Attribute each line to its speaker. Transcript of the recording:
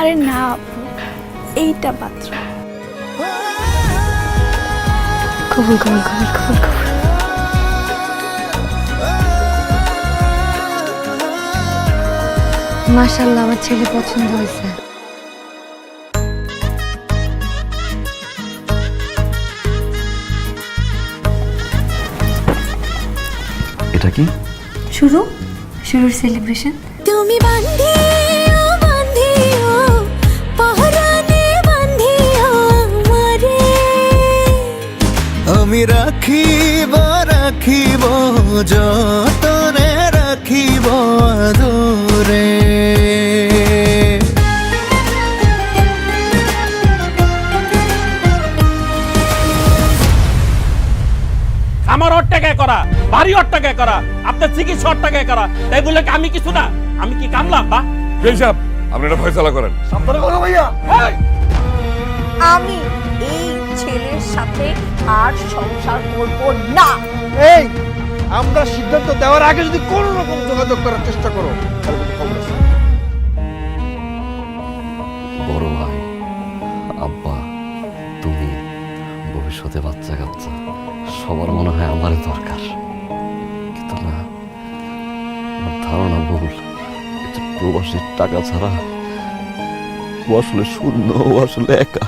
Speaker 1: আরে না আপু, এইটা বাথরুম।
Speaker 2: কবুল কবুল কবুল কবুল কবুল। মাশাআল্লাহ, আমার ছেলে পছন্দ হয়েছে।
Speaker 3: এটা কি?
Speaker 2: শুরুর সেলিব্রেশন।
Speaker 4: তুমি বান্ধিও বান্ধিও পহরানে বান্ধিও আমারে,
Speaker 5: আমি রাখিব রাখিব যতনে রাখিব আদরে।
Speaker 6: আমার অট্টাকায় করা, ভারী অট্টাকায় করা, আপনার চিকিৎসা অট্টাকায় করা, তাই বলে কি আমি কিছু না? আমি কি কামলাম বা?
Speaker 3: সাহেব, আপনি এটা ফয়সালা করেন।
Speaker 6: সাবধানে কথা ভাইয়া।
Speaker 7: আমি এই ছেলের সাথে আর সংসার করব না।
Speaker 8: এই আমরা সিদ্ধান্ত দেওয়ার আগে যদি কোনো রকম যোগাযোগ করার চেষ্টা করো তাহলে কিন্তু খবর আছে।
Speaker 3: বড় ভাই, আব্বা, তুমি, ভবিষ্যতে বাচ্চা কাচ্চা সবার মনে হয় আমারই দরকার, কিন্তু না, আমার ধারণা ভুল। প্রবাসীর টাকা ছাড়া ও আসলে শূন্য, ও আসলে একা।